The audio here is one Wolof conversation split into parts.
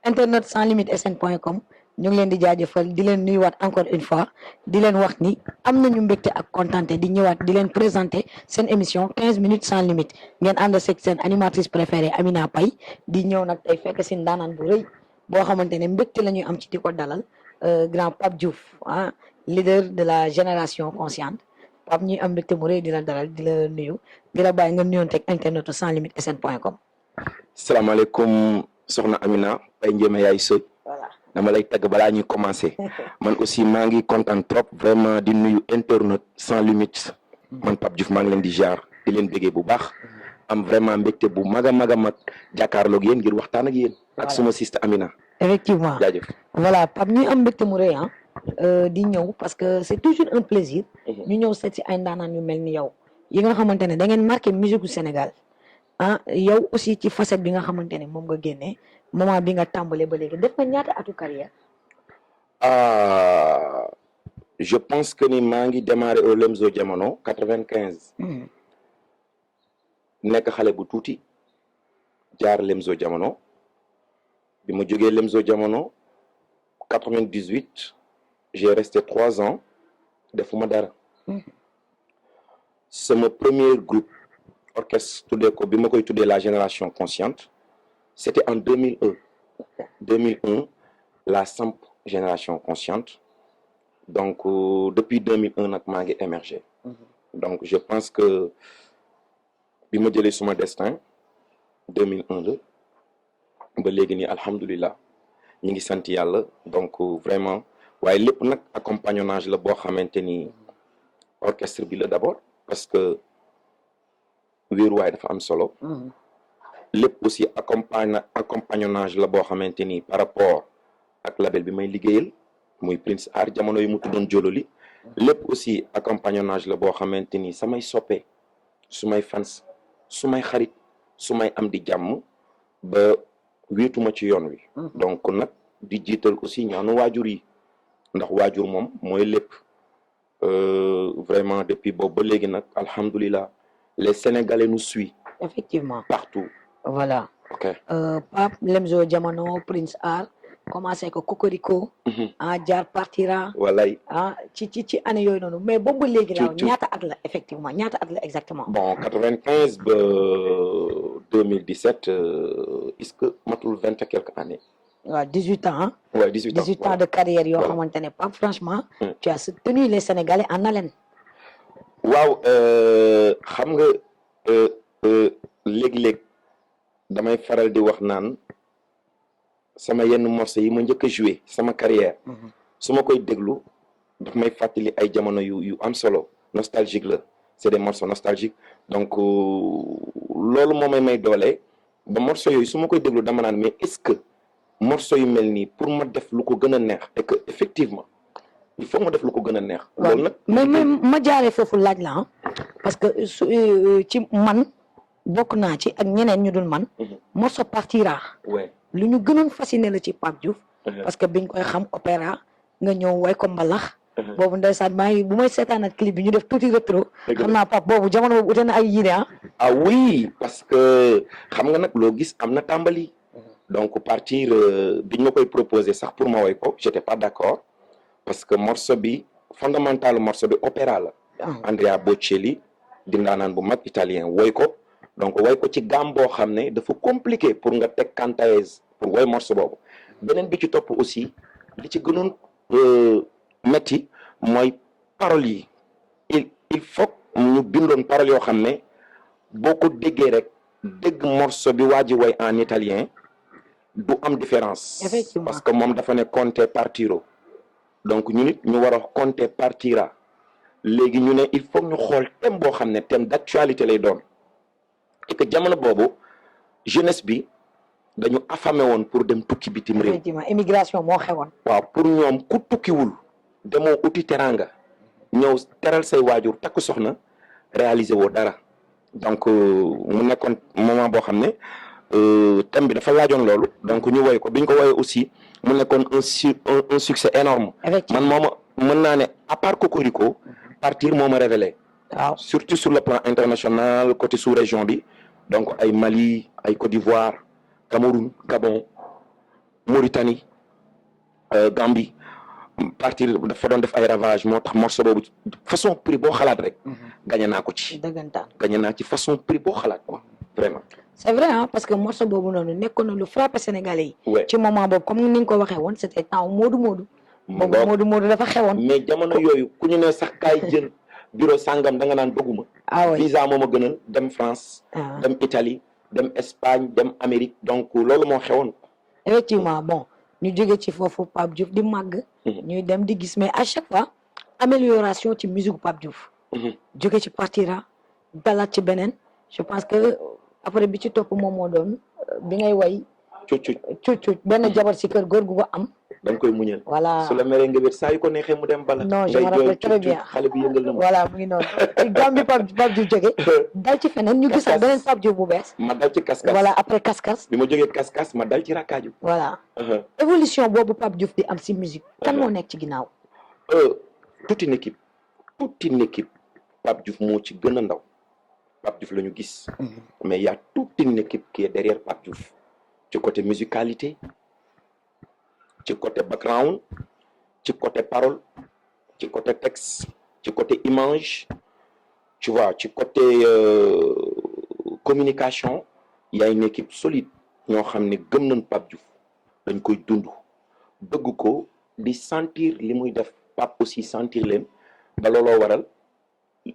internet sans limite sn.com ñu ngi leen di jaajëfal di leen nuyuwaat encore une fois di leen wax ni am nañu mbégte ak kontaante di ñëwaat di leen présenter seen émission 15 minutes sans limite ngeen ànd ak seen animatrice préférée Amina Paye di ñëw nag tey fekk si ndaanaan bu rëy boo xamante ne mbégte la ñuy am ci di ko dalal grand Pape Diouf ah leader de la génération consciente Pape ñuy am mbégte mu rëy di la dalal di la nuyu di la bàyyi nga nuyoon teg internet sans limite sn.com. salaamaaleykum soxna Amina Paye Ndiémé yaay sëy voilà dama lay tagg balaa ñuy commencer man aussi maa ngi kontaan trop vraiment di nuyu internet sans limite man Pape Diouf maa ngi leen di jaar di leen béggee bu baax am vraiment mbégte bu mag a mag a mag jàkkaarloog yéen ngir waxtaan ak yéen ak suma siste Amina effectivement jaajëf voilà Pape ñuy am mbégte mu rëy di ñëw parce que c'est toujours un plaisir ñu ñëw seet si ay ndaanaan yu mel ni yow yi nga xamante ne da ngeen marqué musique du Sénégal yow aussi ci facette bi nga xamante ne moom nga génnee moment bi nga tàmbalee ba léegi def nga ñaata atu carrière. Je pense que ni maa ngi démarré au Lemzo Jamono 95 nekk xale bu tuuti jaar Lemzo Jamono bi ma jógee Lemzo Jamono 98 j'ai resté 3 ans defuma dara sama premier groupe orchestre tuddee ko bi ma koy tuddee la génération consciente c'était en 2001 la samp génération consciente donc depuis 2001 nag maa ngi émergé donc je pense que bi ma jëlee suma destin 2001 la ba léegi nii alhamdulilah ñu ngi sant yàlla donc vraiment waaye lépp nag accompagnonnage la boo xamante ni orchestre bi la d'abord parce que wéeruwaay dafa am solo lépp aussi accompagnonnage la boo xamante ni par rapport ak label bi may liggéeyal muy Prince Art jamono yu mu tuddoon Jololi lépp aussi accompagnonnage la boo xamante ni samay soppe su may fans su may xarit su may am di jàmm ba wéetuma ci yoon wi donc nag di jiital aussi ñaanu waajur yi ndax waajur moom mooy lépp vraiment depuis boobu ba léegi nag alhamdulilah les Sénégalais nous suivent effectivement partout voilà ok Pape Lemzo Jamono Prince Art commencé ko Cocorico jaar partira walay ci année yooyu noonu mais boobu ba léegi daaw Ci- ñaata at la effectivement ñaata at la exactement bon 95 ba 2017 est-ce que matul 20 et quelques années waaw 18 ans ouais 18 ans 18 ans de carrière yoo Voilà. xamante ne Pape franchement tu as tenu les Sénégalais en haleine waaw xam nga léeg-léeg damay faral di wax naan sama yenn morceaux yi ma njëkk a joué sama carrière su ma koy déglu daf may fàttali ay jamono yu am solo nostalgique la c'est des morceaux nostalgiques donc loolu moo may doole ba morceaux yooyu su ma koy déglu dama naan mais est-ce que morceaux yu mel nii pour ma def lu ko gën a neex et que effectivement il faut ma def lu ko gën a neex loolu nag mais ma jaaree foofu laaj la parce que ci man bokk naa ci ak ñeneen ñu dul man morceau partira ouais lu ñu gënoon fasciné la ci Pape Diouf parce que biñ koy xam opéra nga ñëw way ko mbalax boobu ndeysaan maa ngi bu may seetaan ak clip bi ñu def tuuti rétro xam naa Pape boobu jamono boobu ute na ay yére ah oui parce que xam nga nag loo gis am na tàmbali donc partir biñ ma koy proposé sax pour ma woy ko j'étais pas d'accord parce que morceau bi fondamental morceau bi opéra la Andrea Bocelli di ndaanaan bu mag italien woy ko donc woy ko ci gamme boo xam ne dafa compliqué pour nga teg cantaise pour woy morceau boobu beneen bi ci topp aussi li ci gënoon metti mooy paroles yi il faut ñu bindoon paroles yoo xam ne boo ko déggee rek dégg morceau bi waa ji woy en italien du am différence Effectivement. parce que moom dafa ne conte partiro donc ñu nit ñu war a conte partira léegi ñu ne il faut ñu xool thème boo xam ne thème d'actualité lay doon et que jamono boobu jeunesse bi dañu affamé woon pour dem tukki bitim réew effectivement immigration moo xewoon waaw pour ñoom ku tukkiwul demoo uti teranga ñëw teral say waajur takk soxna réaliser woo dara donc mu nekkoon moment boo xam ne thème bi dafa laajoon loolu donc ñu woy ko biñ ko woyee aussi mu nekkoon un succès énorme effectivement man mooma mën naa ne à part Cocorico partir moo ma révélé waaw surtout sur le plan international côté sous-région bi donc ay Mali ay Côte d'Ivoire Cameroun Gabon Mauritanie Gambie partir dafa doon def ay ravage moo tax morceau boobu façon prix boo xalaat rek gagné naa ko ci dëggantaan gagné naa ci façon prix boo xalaat quoi vraiment c'est vrai hein parce que morceau boobu noonu nekkoon na lu frappé sénégalais yi ouais ci moment boobu comme ni nga ko waxee woon c'était temps Modou Modou boobu Modou Modou dafa xewoon mais jamono yooyu ku ñu ne sax kaay jël bureau sangam da nga naan bëgguma ah oui visa moo ma gënal dem France dem Italie dem Espagne dem Amérique donc loolu moo xewoon effectivement bon ñu jóge ci foofu Pape Diouf di màgg ñuy dem di gis mais à chaque fois amélioration ci musique Pape Diouf jóge ci partira dalaat ci beneen je pense que après bi ci topp moom moo doon bi ngay way cuuc benn jabar si kër góor gu ko am da nga koy muñal voilà su la meree nga wét saa yu ko neexee mu dem bala non je me rappelle très bien xale bi yëngal na ma voilà mu ngi noonu ci Gambie Pape Diouf jóge dal ci feneen ñu gisaat beneen Pape Diouf bu bees ma dal ci kaskas voilà après kaskas bi ma jógee kaskas ma dal ci rakkaaju voilà évolution boobu Pape Diouf di am si musique kan moo nekk ci ginnaaw toute une équipe Pape Diouf moo ci gën a ndaw Pape Diouf la ñu gis mais il y a toute une équipe qui est derrière Pape Diouf ci côté musicalité ci côté background ci côté parole ci côté texte ci côté image tu vois ci côté communication il y a une équipe solide ñoo xam ne gëm nañ Pape Diouf dañ koy dund bëgg ko di sentir li muy def Pape aussi sentir leen ba looloo waral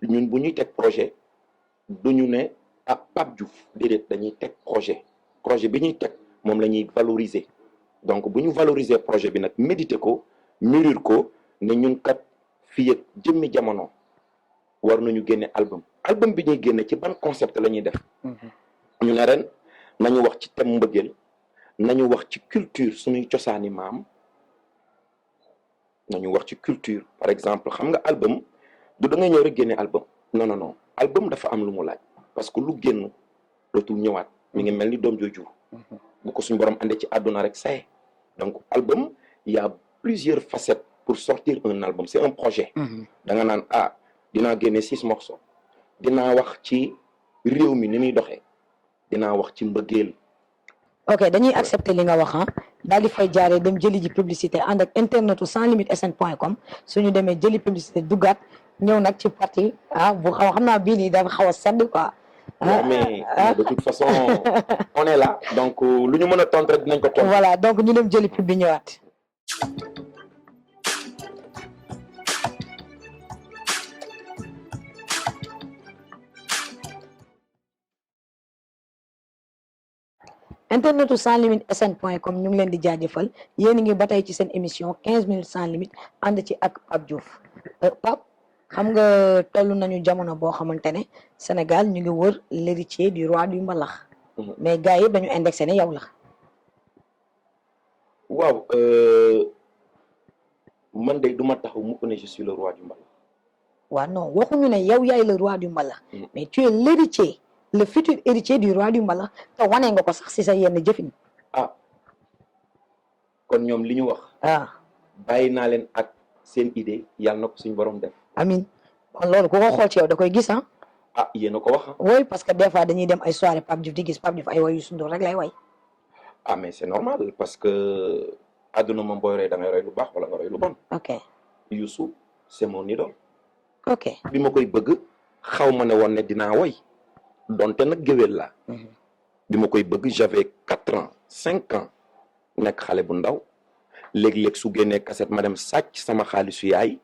ñun bu ñuy teg projet duñu ne ah Pape Diouf déedéet dañuy teg projet bi ñuy teg moom la ñuy valoriser donc bu ñu valoriser projet bi nag méditer ko mûrir ko ne ñun kat fii ak jëmmi jamono war nañu génne album bi ñuy génne ci ban concept la ñuy def ñu ne ren nañu wax ci thème mbëggeel nañu wax ci culture suñuy cosaani maam nañu wax ci culture par exemple xam nga album du da ngay ñëw rek génne album non album dafa am lu mu laaj parce que lu génn dootul ñëwaat mi ngi mel ni doom jooju bu ko suñu borom andee ci àdduna rek say donc album il y a plusieurs facettes pour sortir un album c'est un projet da nga naan dinaa génne 6 morceaux dinaa wax ci réew mi ni muy doxee dinaa wax ci mbëggeel ok dañuy accepter li nga wax daal di fay jaaree dem jëli ji publicité ànd ak internetu sans limite sn.com suñu demee jëli publicité duggaat ñëw nag ci partie bu xam naa bii nii dafa xaw a sedd quoi mais de toute façon on est là donc lu ñu mën a tontu rek dinañ ko tontu voilà donc ñu dem jëli pub bi ñëwaat internetu sans limite sn.com ñu ngi leen di jaajëfal yéen a ngi ba tey ci seen émission 15 minutes sans limite ànd ci ak Pape Diouf Pape xam nga toll nañu jamono boo xamante ne Sénégal ñu ngi wër l'héritier du roi du mbalax mais gars yi dañu indexé ne yow la waaw man de du ma taxaw mukk ne je suis le roi du mbalax waaw non waxuñu ne yow yaay le roi du mbalax mais tu es l'héritier le futur héritier du roi du mbalax te wane nga ko sax si sa yenn jëfin kon ñoom li ñu wax bàyyi naa leen ak seen idée yàlla na ko suñu borom def amin kon loolu ku ko xool ci yow da koy gis yéen a ko wax oui parce que des fois dañuy dem ay soirée Pape Diouf di gis Pape Diouf ay way yu sundur rek lay way mais c'est normal parce que àdduna moom booy roy da ngay roy lu baax wala nga roy lu bon ok Youssou c'est mon idole ok bi ma koy bëgg xaw ma ne woon ne dinaa woy donte nag géwél la bi ma koy bëgg j'avais 4 ans 5 ans nekk xale bu ndaw léeg-léeg su génnee cassette ma dem sàcc sama xaalisu yaay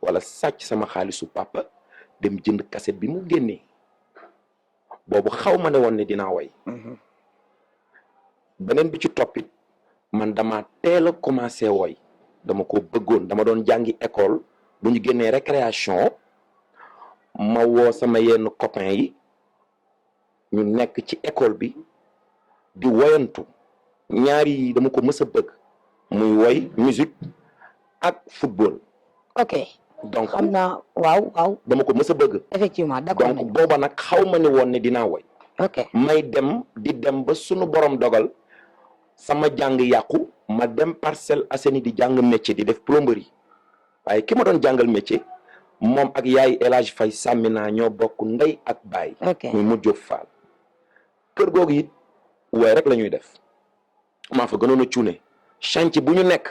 wala sàcc sama xaalisu papa dem jënd cassette bi mu génnee boobu xaw ma ne woon ne dinaa woy beneen bi ci toppit man dama teel a commencé woy dama ko bëggoon dama doon jàngi école bu ñu génnee récréation ma woo sama yenn copains yi ñu nekk ci école bi di woyantu ñaari yi dama ko mës a bëgg muy woy musique ak football ok donc xam naa waaw dama ko mës a bëgg effectivement d'accord donc booba nag xaw ma ne woon ne dinaa woy ok may dem di dem ba sunu borom dogal sama jàng yàqu ma dem Parcelles Assainies di jàng métier di def plomberie waaye ki ma doon jàngal métier moom ak yaay El Hadj Faye Samina ñoo bokk ndey ak baay muy mujjoo faal kër googu it waaye rek la ñuy def maa fa gënoon a cuune chantier bu ñu nekk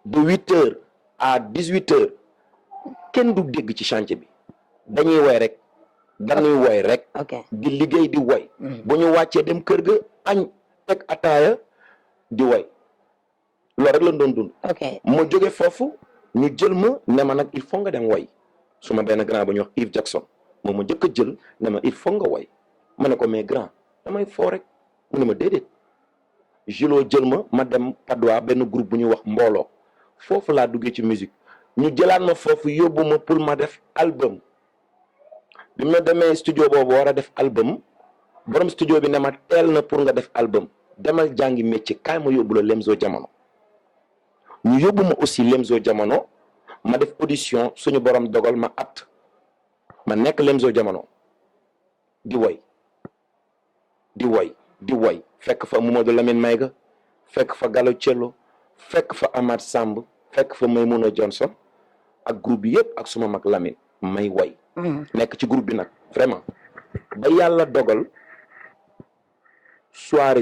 de 8 heures à 18 heures kenn du dégg ci chantier bi dañuy woy rek di liggéey di woy bu ñu wàccee dem kër ga añ teg ataaya di woy loolu rek lañ doon dund ma jóge foofu ñu jël ma ne ma nag il faut nga dem woy su ma benn grand bu ñuy wax Yves Jackson moom ma njëkk a jël ne ma il faut nga woy ma ne ko mais grand damay foo rek mu ne ma déedéet Julo jël ma dem Padois benn groupe bu ñuy wax mbooloo foofu laa duggee ci musique ñu jëlaat ma foofu yóbbu ma pour ma def album bi ma demee studio boobu war a def album borom studio bi ne ma teel na pour nga def album demal jàngi métier kaay ma yóbbu la Lemzo Jamono ñu yóbbu ma aussi Lemzo Jamono ma def audition suñu borom dogal ma at ma nekk Lemzo Jamono di woy fekk fa Mamadou Lamine Mayga fekk fa Gallo Cello fekk fa Amath Samb fekk fa Maymouna Johnson ak groupe bi yëpp ak suma mag Lamine may woy nekk ci groupe bi nag vraiment ba yàlla dogal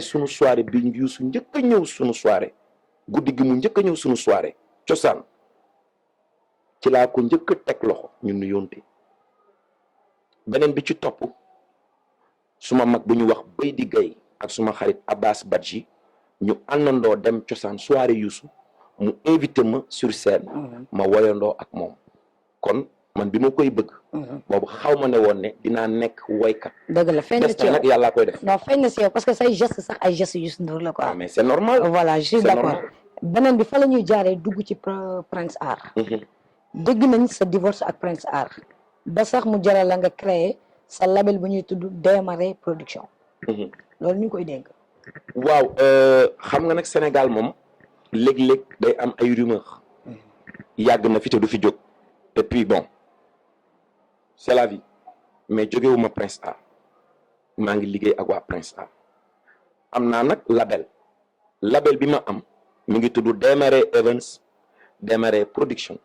sunu soirée bi Youssou njëkk a ñëw sunu soirée guddi gi mu njëkk a ñëw sunu soirée cosaan ci laa ko njëkk a teg loxo ñu nuyoonte beneen bi ci topp suma mag bu ñu wax Bay di Gay ak suma xarit Abbas Badji ñu àndandoo dem cosaan soirée Youssou mu invité ma sur scène ma woyandoo ak moom kon man bi ma koy bëgg boobu xaw ma ne woon ne dinaa nekk woykat dëgg la feeñ na ci yow nag yàllaa koy def non feeñ na ci yow parce que say geste sax ay geste Youssou Ndour la quoi mais c'est normal voilà je suis d'accord beneen bi fa la ñuy jaaree dugg ci Prince Art dégg nañ sa divorce ak Prince Art ba sax mu jaral la nga créer sa label bu ñuy tudd Démarrer Production loolu ñu koy dégg waaw xam nga nag Sénégal moom léeg-léeg day am ay rumeur yàgg na fi te du fi jóg et puis bon c'est la vie mais jógewuma Prince Art maa ngi liggéey ak waa Prince Art am naa nag label bi ma am mi ngi tudd Démarrer Events Démarrer Production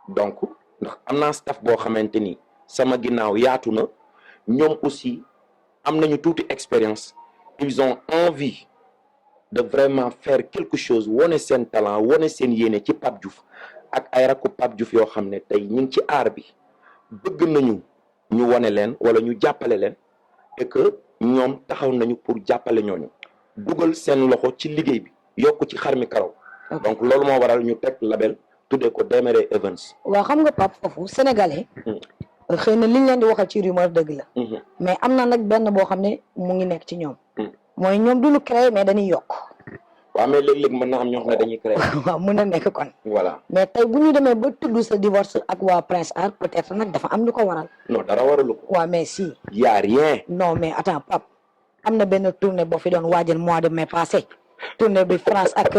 donc ndax am naa staff boo xamante ni sama ginnaaw yaatu na ñoom aussi am nañu tuuti expérience ils ont envie de vraiment faire quelque chose wone seen talent wone seen yéene ci Pape Diouf ak ay rakku Pape Diouf yoo xam ne tey ñu ngi ci aar bi bëgg nañu ñu wone leen wala ñu jàppale leen et que ñoom taxaw nañu pour jàppale ñooñu dugal seen loxo ci liggéey bi yokk ci xar mi karaw donc loolu moo waral ñu teg label tuddee ko Démarrer Events. waaw xam nga Pape foofu sénégalais xëy na liñ leen di waxal ci rumeur dëgg la mais am na nag benn boo xam ne mu ngi nekk ci ñoom mooy ñoom duñu créer mais dañuy yokk waaw mais léeg-léeg mën na am ñoo xam ne dañuy créer waaw mën na nekk kon voilà mais tey bu ñu demee ba tudd sa divorce ak waa Prince Art peut-être nag dafa am lu ko waral non dara waralu ko waaw mais si y a rien non mais attends Pape am na benn tournée boo fi doon waajal mois de mai passé tournée bi France ak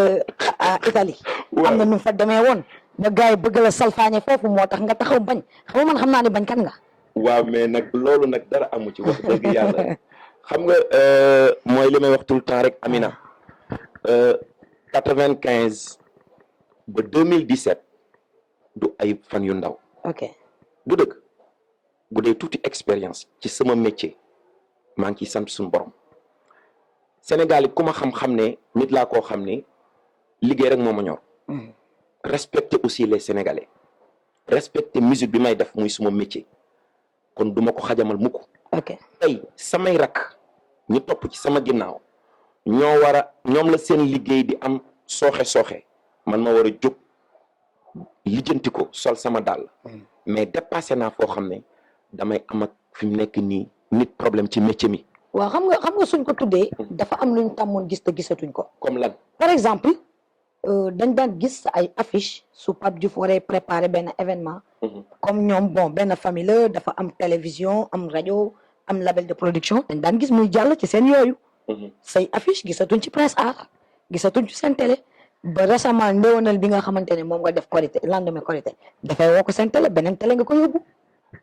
Italie am na nu fa demee woon ba gars yi bëgg la salfaañe foofu moo tax nga taxaw bañ xam nga man xam naa ne bañ kan nga waaw mais nag loolu nag dara amu ci wax dëgg yàlla xam nga mooy li may wax tout le temps rek Amina 95 ba 2017 du ay fan yu ndaw ok du dëgg bu dee tuuti expérience ci sama métier maa ngi ciy sant suñu borom Sénégal yi ku ma xam-xam ne nit laa koo xam ne liggéey rek moo ma ñor respecter aussi les Sénégalais respecter musique bi may def muy suma métier kon duma ko xajamal mukk ok tey samay rakk ñu topp ci sama ginnaaw ñoom la seen liggéey di am sooxe man ma war a jóg lijjanti ko sol sama dàll mais dépassé naa foo xam ne damay am ak fi mu nekk nii nit problème ci métier mi waaw xam nga suñ ko tuddee dafa am luñ tàmmoon gis te gisatuñ ko comme lan par exemple dañ daan gis ay affiche su Pape Diouf waree préparer benn événement comme ñoom bon benn famille la dafa am télévision am rajo am label de production dañ daan gis muy jàll ci seen yooyu say affiche gisatuñ ci Prince Art gisatuñ ci seen télé ba récemment ndéwénal bi nga xamante ne moom nga def Korité lendemain Korité dafay woo ko seen télé beneen télé nga ko yóbbu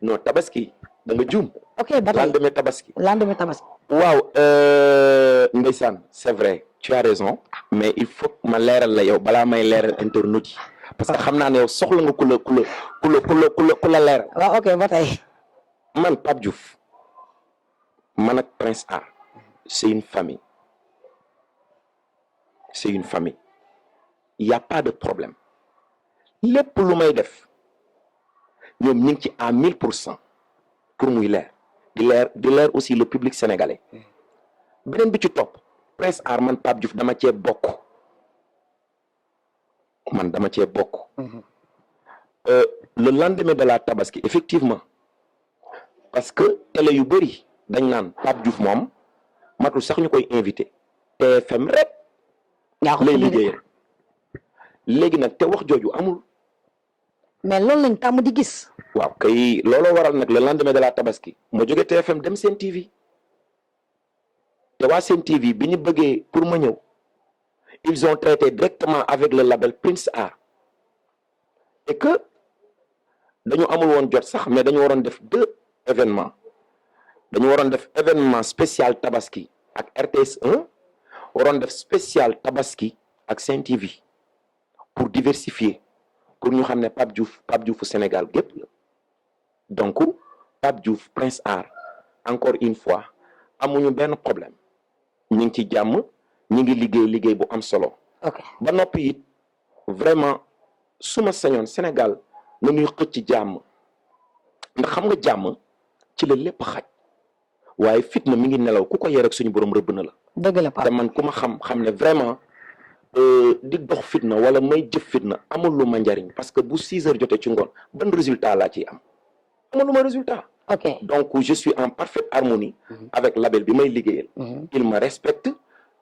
non tabaski da nga juum ok ba tey lendemain tabaski waaw ndeysaan c'est vrai tu as raison mais il faut ma leeral la yow balaa may leeral internautes yi parce que xam naa ne yow soxla nga ku la leeral waaw ok ba tey man Pape Diouf man ak Prince Art c'est une famille il y a pas de problème lépp lu may def ñoom ñu ngi ci à 1000% pour muy leer di leer aussi le public sénégalais beneen bi ci topp Prince Art man Pape Diouf dama cee bokk le lendemain de la Tabaski effectivement parce que télé yu bëri dañ naan Pape Diouf moom matul sax ñu koy invité TFM rek lay liggéeyal léegi nag te wax jooju amul. mais loolu lañ tàmm di gis. waaw kay looloo waral nag le lendemain de la Tabaski ma jóge TFM dem Sen TV te waa Sen TV bi ñu bëggee pour ma ñëw ils ont traité directement avec le label Prince Art et que dañu amul woon jot sax mais dañu waroon def 2 événements dañu waroon def événement spécial Tabaski ak RTS 1 waroon def spécial Tabaski ak Sen TV pour diversifier pour ñu xam ne Pape Diouf Sénégal gépp la donc Pape Diouf Prince Art encore une fois amuñu benn problème ñu ngi ci jàmm ñu ngi liggéey bu am solo. ba noppi it vraiment suma sañoon Sénégal na ñuy xëcc jàmm ndax xam nga jàmm ci la lépp xaj waaye fitna mi ngi nelaw ku ko yee rek suñu borom rëbb na la. dëgg la Pape te man ku ma xam ne vraiment di dox fitna wala may jëf fitna amul lu ma njariñ parce que bu 6 heures jotee ci ngoon ban résultat laa ciy am amul lu ma résultat. Donc je suis en parfaite harmonie avec label bi may liggéeyal. Il me respecte,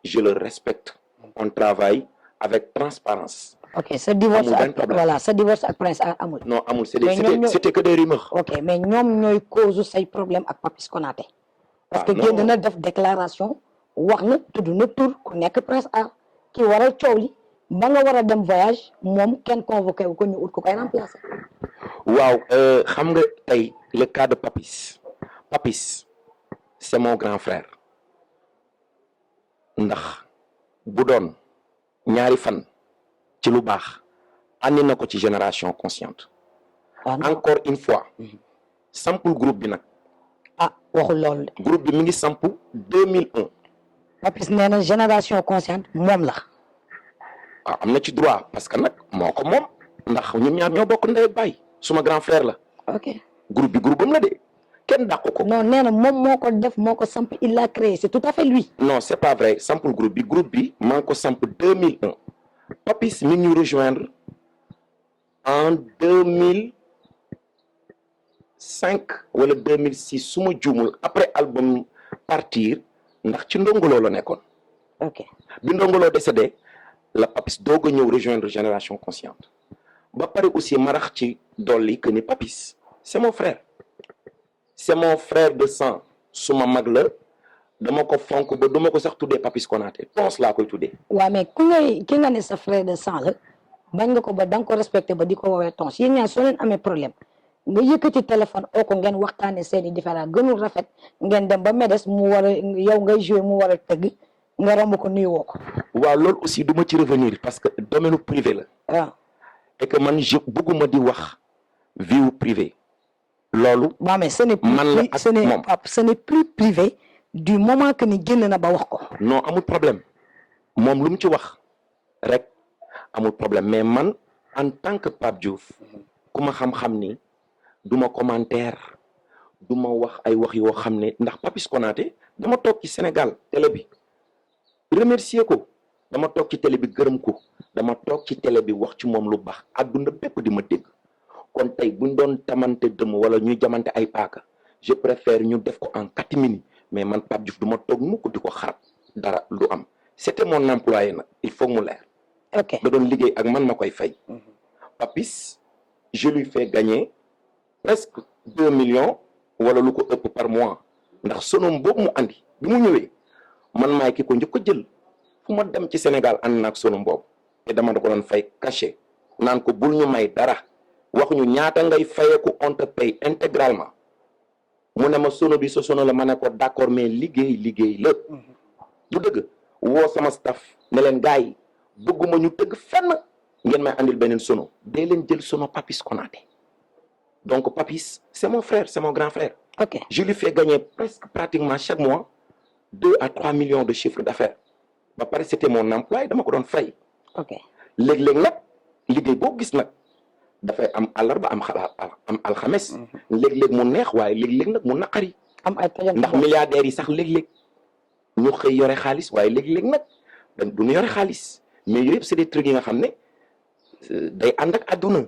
je le respecte. On travaille avec transparence. Ce divorce ak Prince Art amul. Non amul c'était que des rumeurs. Mais ñoom ñooy cause say problème ak Papis Konaté. Parce que génn na def déclaration wax na tudd na tur ku nekk Prince Art ki waral coow li ba nga war a dem voyage moom kenn convoqué wu ko ñu ut ko koy remplacer. waaw xam nga tey le cas de Papis c'est mon grand frère ndax bu doon ñaari fan ci lu baax andi na ko ci génération consciente. encore une fois sampul groupe bi nag. waxul loolu de. groupe bi mi ngi samp 2001. Papis nee na génération consciente moom la. am na ci droit parce que nag moo ko moom ndax ñun ñaar ñoo bokk ndey ak baay suma grand frère la. groupe bi groupe am la de kenn dàqu ko. non nee na moom moo ko def moo ko samp il l'a créé c'est tout à fait lui. non c'est pas vrai sampul groupe bi maa ngi ko samp 2001 Papis mi ngi ñu rejoindre en 2005 wala 2006 su ma juumul après album partir ndax ci ndongoloo la nekkoon. bi ndongoloo décédé la Papis doog a ñëw rejoindre génération consciente ba pare aussi marax ci dolli que ni Papis c'est mon frère de sang suma mag la dama ko fonk ba duma ko sax tuddee Papis Konaté tons laa koy tuddee. waaw mais ki nga ne sa frère de sang la bañ nga ko ba da nga ko respecté ba di ko woowee tons yéen ñaar soo leen amee problème nga yëkkati téléphone oo ko ngeen waxtaane seeni différent gënul rafet ngeen dem ba MEDES mu war a yow ngay joué mu war a tëgg nga romb ko nuyu woo ko. waaw loolu aussi du ma ci revenir parce que domaine privé la. et que man je bëgguma di wax vie privée loolu. waaw mais ce n'est plus privé du moment que ni génn na ba wax ko. non amul problème moom lu mu ci wax rek amul problème mais man en tant que Pape Diouf ku ma xam-xam ni du ma commentaire du ma wax ay wax yoo xam ne ndax Papis Konaté dama toog ci Sénégal télé bi remercier ko dama toog ci télé bi gërëm ko dama toog ci télé bi wax ci moom lu baax adduna bépp di ma dégg kon tey buñ doon tamante dëmm wala ñuy jamante ay paaka je préfère ñu def ko en catimini mais man Pape Diouf du ma toog mukk di ko xarab dara lu am c'était mon employé nag il faut mu leer. da doon liggéey ak man ma koy fay. Papis je lui fais gagner presque 2 millions wala lu ko ëpp par mois ndax sonom boobu mu andi bi mu ñëwee man maay ki ko njëkk a jël fu ma dem ci Sénégal ànd naag sonom boobu te dama da ko doon fay cachet naan ko bul ñu may dara waxuñu ñaata ngay fayeeku on te paye intégralement mu ne ma sono bi sa sono la ma ne ko d'accord mais liggéey la du dëgg woo sama staff ne leen gars yi bëgguma ñu tëgg fenn ngeen may andil beneen sono dee leen jël sono Papis Konaté donc Papis c'est mon frère c'est mon grand frère. Je lui fais gagner presque pratiquement chaque mois 2 à 3 millions de chiffre d'affaires ba pare c'était mon emploi dama ko doon fay. léeg-léeg nag liggéey boo gis nag dafay am àllarba am alxames léeg-léeg mu neex waaye léeg-léeg nag mu naqari am ay tojante ndax milliardaires yi sax léeg-léeg ñu xëy yore xaalis waaye léeg-léeg nag du ñu yore xaalis mais yooyu yëpp c'est des trucs yi nga xam ne day ànd ak àdduna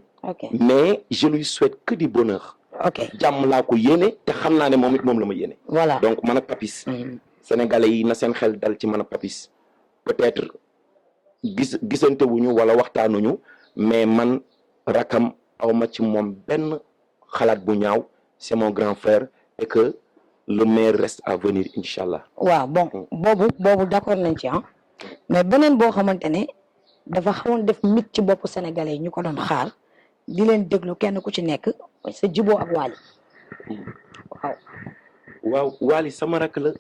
mais je lui souhaite que du bonheur jàmm laa ko yéene te xam naa ne moom it moom la ma yéene voilà donc man ak Papis sénégalais yi na seen xel dal ci man ak Papis peut-être gisante wuñu wala waxtaanuñu mais man rakam awma ci moom benn xalaat bu ñaaw c'est mon grand frère et que le meilleur reste à venir inchallah waaw bon boobu d'accord nañ ci mais beneen boo xamante ne dafa xawoon def mit ci boppu sénégalais yi ñu ko doon xaar di leen déglu kenn ku ci nekk sa jiboo ak Wally waaw Wally sama rak la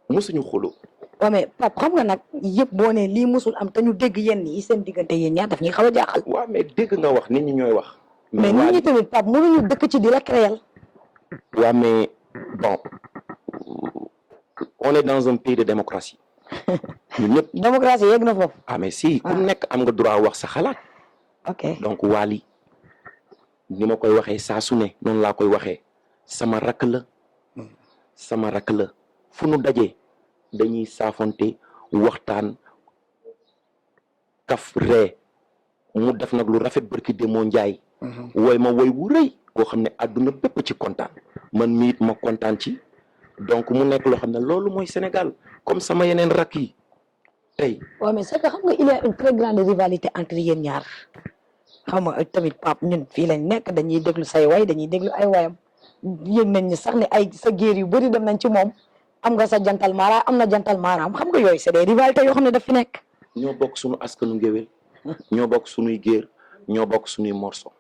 musuñu xuloo waaw mais Pape xam nga nag yëpp boo ne lii musul am te ñu dégg yenn yi seen diggante yéen ñaar daf ñuy xaw a jaaxal waaw mais dégg nga wax nit ñi ñooy wax mais nit ñi tamit Pape mënuñu dëkk ci di la créer waaw mais bon on est dans un pays de démocratie ñun ñëpp démocratie yegg na foofu mais si ku nekk am nga droit wax sa xalaat donc Wally ni ma koy waxee saa su ne noonu laa koy waxee sama rakk la fu nu dajee dañuy saafonte waxtaan kaf ree mu def nag lu rafet barki demoo njaay woy ma woy wu rëy boo xam ne àdduna bépp ci kontaan man miit ma kontaan ci donc mu nekk loo xam ne loolu mooy Sénégal comme sama yeneen rakk yi tey waaw mais c'est que xam nga il y a une très grande rivalité entre yéen ñaar xam nga tamit Pape ñun fii lañ nekk dañuy déglu say way dañuy déglu ay wayam yëg nañ ni sax ne ay sa géer yu bëri dem nañ ci moom am nga sa jantal mara am na jantal maraam xam nga yooyu c'est des rivalités yoo xam ne daf fi nekk ñoo bokk suñu askanu ngéwél ñoo bokk suñuy géer ñoo bokk suñuy morceau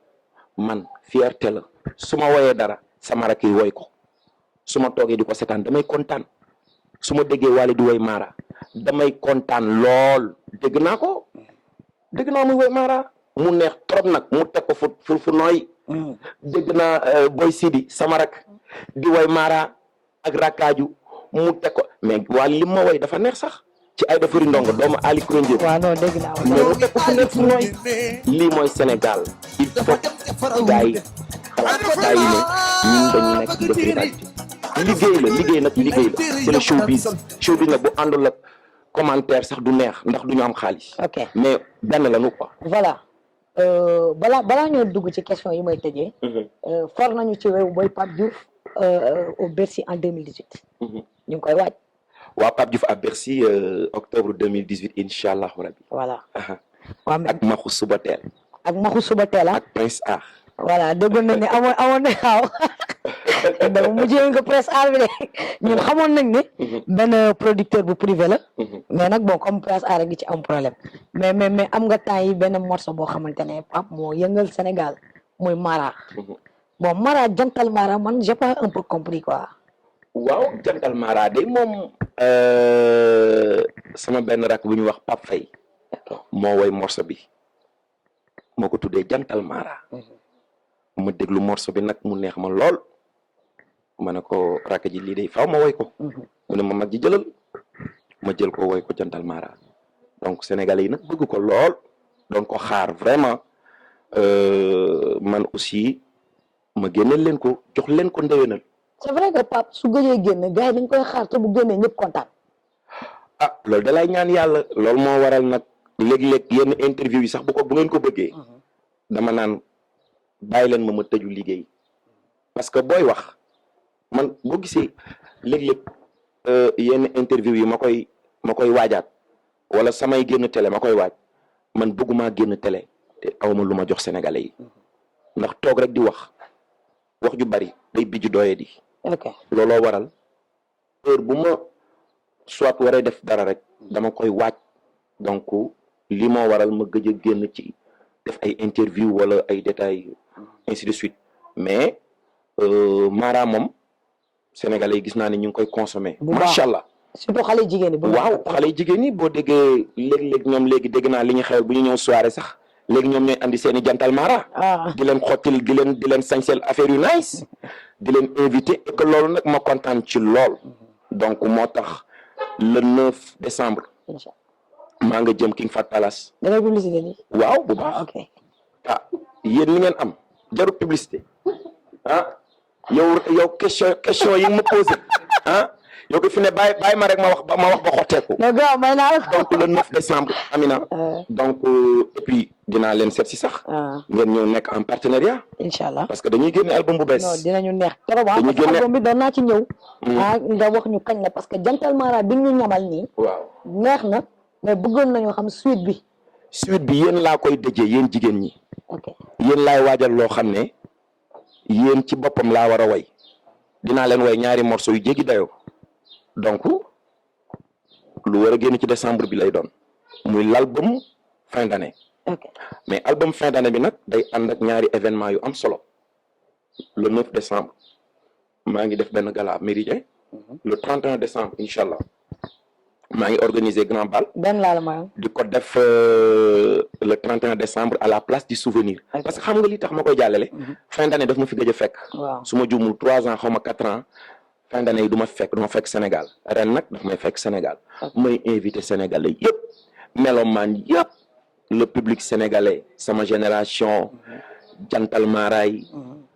man fierté la su ma woyee dara sama rakk yi woy ko su ma toogee di ko seetaan damay kontaan su ma déggee Wally di woy mara damay kontaan lool dégg naa muy woy mara mu neex trop nag mu teg ko fu nooy dégg naa Boy Sidi sama rak di woy mara ak rakkaaju mu teg ko mais Wally li ma woy dafa neex sax ci ay dafari ndongo doomu Ali Kourendié waaw non dégg naa mais mu teg ko fu nekk fu nooy lii mooy Sénégal il faut gars yi xalaat gars yi ne ñun dañu nekk ci def rivalité liggéey la c'est le showbiz nag bu àndul ak commentaire sax du neex ndax du ñu am xaalis mais benn la nu quoi voilà balaa ñoo dugg ci question yi may tëjee for nañu ci wewu boy Pape Diouf au Bercy en 2018 ñu ngi koy waaj waaw Pape Diouf à Bercy octobre 2018 inchallah rabbi voilà ak Maxu Subatel ak Prince Art voilà déggoon nañ ne amoon na xaaw dama mujjee nga Prince Art bi de ñun xamoon nañ ne benn producteur bu privé la mais nag bon comme Prince Art gi ci am problème mais am nga temps yi benn morceau boo xamante ne Pape moo yëngal Sénégal muy Mara bon Mara jantal Mara man j'ai pas un peu compris quoi waaw jantal Mara de moom sama benn rak bu ñu wax Pape Faye moo woy morceau bi moo ko tuddee jantal Mara ma déglu morceau bi nag mu neex ma lool ma ne ko rakk ji lii de faaw ma woy ko mu ne ma mag ji jëlal ma jël ko woy ko jantal Mara donc sénégalais yi nag bëgg ko lool doon ko xaar vraiment man aussi ma génneel leen ko jox leen ko ndewenal c'est vrai que Pape su gëjee génn gars yi dañ koy xaar te bu génnee ñëpp kontaan loolu da lay ñaan yàlla loolu moo waral nag léeg-léeg yenn interview yi sax bu ngeen ko bëggee dama naan bàyyi leen ma tëju liggéey parce que booy wax man boo gisee léeg-léeg yenn interview yi ma koy waajaat wala samay génn télé ma koy waaj man bëgguma génn télé te awma lu ma jox sénégalais yi ndax toog rek di wax ju bari day bijj doye di looloo waral heure bu ma soit waree def dara rek dama koy waaj donc li moo waral ma gëj a génn ci def ay interview wala ay détails ainsi de suite mais Mara moom sénégalais yi gis naa ne ñu ngi koy consommer macha allah surtout xale jigéen ñi waaw xale jigéen ñi boo déggee léeg-léeg ñoom léegi dégg naa li ñu xew bu ñu ñëw soirée sax léegi ñoom ñooy andi seen i jantal Mara di leen xottil di leen sañsel affaire yu nice di leen invité et que loolu nag ma kontaan ci lool donc moo tax le 9 décembre maa nga jëm King Fahd Palace. da ngay publicité nii. waaw bu baax. ok ah yéen li ngeen am jarul publicité ah yow question yi nga ma posé ah yow ko fi ne bàyyi ma rek ma wax ba xotteeku. non gars may naa la. donc le 9 décembre Amina. donc et puis dinaa leen seet si sax. ngeen ñëw nekk en partenariat. incha allah parce que dañuy génne album bu bees. non dinañu neex trop. dañuy parce que génne album bi doon naa ci ñëw. nga wax ñu kañ la parce que Jantal Mara bi ñu ñamal nii. waaw neex na mais bëggoon nañu xam suite bi. suite bi yéen laa koy dëjee yéen jigéen ñi. ok yéen laay waajal loo xam ne yéen ci boppam laa war a way dinaa leen way ñaari morceau yu jéggi dayoo donc lu war a génn ci décembre bi lay doon muy l'album fin d'année. ok mais album fin d'année bi nag day ànd ak ñaari événement yu am solo le 9 décembre maa ngi def benn gala Méridien le 31 décembre incha allah maa ngi organiser grand bal. benn laa la mayoon. di ko def le 31 décembre à la place du souvenir. parce que xam nga li tax ma koy jàllale. fin d'année daf ma fi gëj a fekk. waaw su ma juumul 3 ans xaw ma 4 ans fin d'année yi du ma fekk Sénégal ren nag daf may fekk Sénégal. may invité sénégalais yëpp melomaan yëpp le public sénégalais sama génération Jantal Mara yi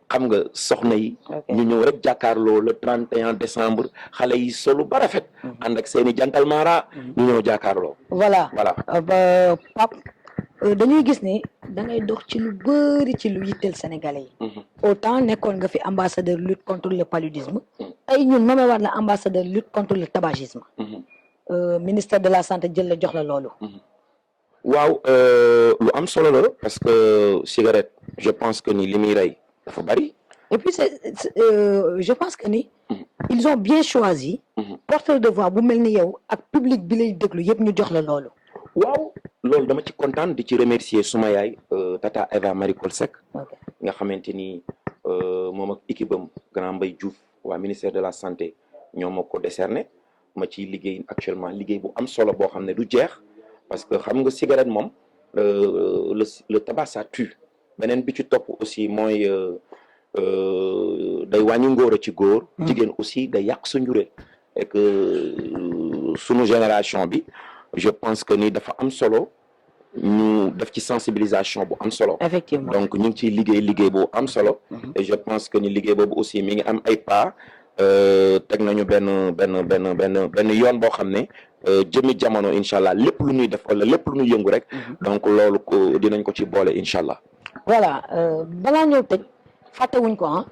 xam nga soxna yi. ñu ñëw rek jàkkaarloo le 31 décembre xale yi solu ba rafet. ànd ak seeni Jantal Mara. ñu ñëw jàkkaarloo. voilà voilà. Pape dañuy gis ni da ngay dox ci lu bëri ci lu yitteel sénégalais yi. autant nekkoon nga fi ambassadeur lutte contre le paludisme. tey ñun nommé waat la ambassadeur lutte contre le tabagisme. ministère de la santé jël la jox la loolu. waaw lu am solo la parce que cigarette je pense que ni li muy rey dafa bari. et puis je pense que ni. ils ont bien choisi. porteur de voix bu mel ni yow ak public bi lay déglu yëpp ñu jox la loolu. waaw loolu dama ci kontaan di ci remercier suma yaay Tata Eva Marie Coll Seck nga xamante ni moom ak équipe am grand Mbaye Diouf waa ministère de la santé ñoo ma ko décerné ma ciy liggéey actuellement liggéey bu am solo boo xam ne du jeex parce que xam nga cigarette moom le tabac ça tue beneen bi ci topp aussi mooy day wàññi ngóor ci góor. jigéen aussi day yàq sa njure et que sunu génération bi. je pense que ni dafa am solo ñu def ci sensibilisation bu am solo. effectivement donc ñu ngi ciy liggéey bu am solo. et je pense que ni liggéey boobu aussi mi ngi am ay pas teg nañu benn yoon boo xam ne jëmi jamono incha allah lépp lu ñuy def wala lépp lu ñuy yëngu rek. donc loolu ko dinañ ko ci boole incha allah. voilà balaa ñëw tëj fàttewuñ ko ah.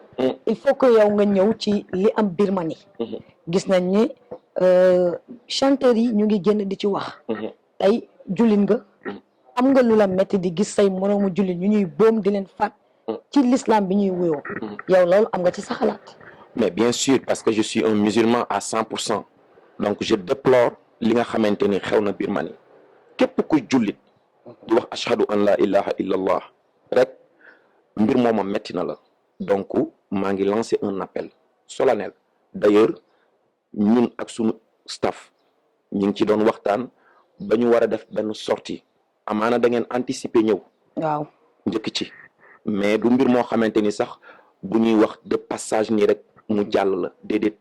il faut que yow nga ñëw ci li am Birmanie. gis nañ ni. chanteurs yi ñu ngi génn di ci wax. tey jullit nga. am nga lu la metti di gis say moroomu jullit ñu ñuy boom di leen faat. ci l'islam bi ñuy wuyoo. yow loolu am nga ci sa xalaat. mais bien sûr parce que je suis un musulman à 100%. donc je déplore li nga xamante ni xew na Birmanie képp ku jullit di wax ashhadu an la ilaha illallah rek mbir mooma metti na la donc maa ngi lancé un appel solennel d'ailleurs ñun ak sunu staff ñu ngi ci doon waxtaan ba ñu war a def benn sortie amaana da ngeen anticiper ñëw. waaw njëkk ci mais du mbir moo xamante ni sax bu ñuy wax de passage nii rek mu jàll la déedéet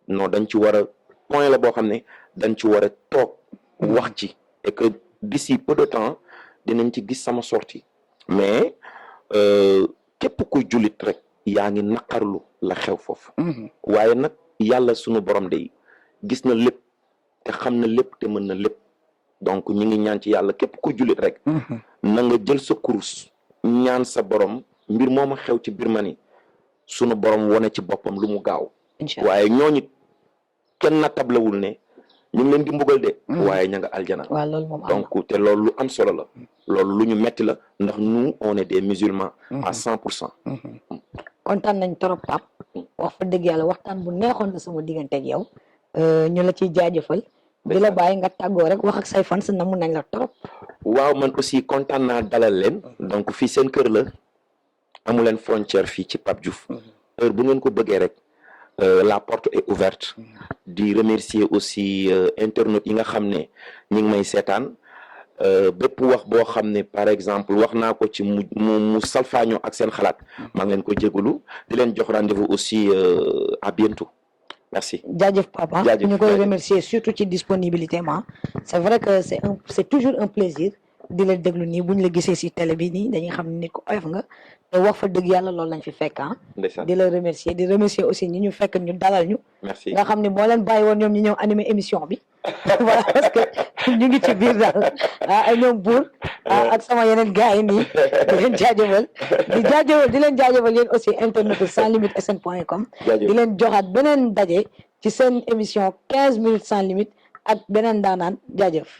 non dañ ci war a point la boo xam ne dañ ci war a toog wax ci et que d'ici peu de temps dinañ ci gis sama sortie mais képp kuy jullit rek yaa ngi naqarlu la xew foofu. waaye nag yàlla sunu borom de gis na lépp te xam na lépp te mën na lépp donc ñi ngi ñaan ci yàlla képp ku jullit rek na nga jël sa kurus ñaan sa borom mbir mooma xew ci Birmanie sunu borom wone ci boppam lu mu gaaw waaye ñooñu kenn na tablawul ne ñu ngi leen di mbugal de waaye ña nga aljana waaw loolu moom donc te loolu lu am solo la loolu lu ñu metti la ndax nous on est des musulmans à 100%. kontaan nañ trop Pape wax fa dëgg yàlla waxtaan bu neexoon na sama diggante ak yow ñu la ciy jaajëfal di la bàyyi nga tàggoo rek wax ak say fans na mun nañ la trop. waaw man aussi kontaan naa dalal leen donc fii seen kër la amu leen frontière fii ci Pape Diouf heure bu ngeen ko bëggee rek la porte est ouverte di remercier aussi internautes yi nga xam ne ñi ngi may seetaan bépp wax boo xam ne par exemple wax naa ko ci mu salfaañoo ak seen xalaat maa ngi leen ko jégalu di leen jox rendez-vous aussi à bientôt. merci jaajëf papa Jaajëf, ñu koy jaajëf. remercier surtout ci disponibilité ma c'est vrai que c'est toujours un plaisir di la déglu nii bu ñu la gisee si télé bi nii dañuy xam ne nit ko oyof nga te wax fa dëgg yàlla loolu lañ fi fekk ndeysaan di la remercier di remercier aussi ñi ñu fekk ñu dalal ñu merci nga xam ne boo leen bàyyi woon ñoom ñu ñëw animer émission bi voilà parce que ñu ngi ci biir daal ay ñoom buur ak sama yeneen gars yi nii di leen jaajëfal di leen jaajëfal yéen aussi internet sans limite sn.com Jaajëf. di leen joxaat beneen daje ci seen émission 15 minutes sans limite ak beneen daanaan jaajëf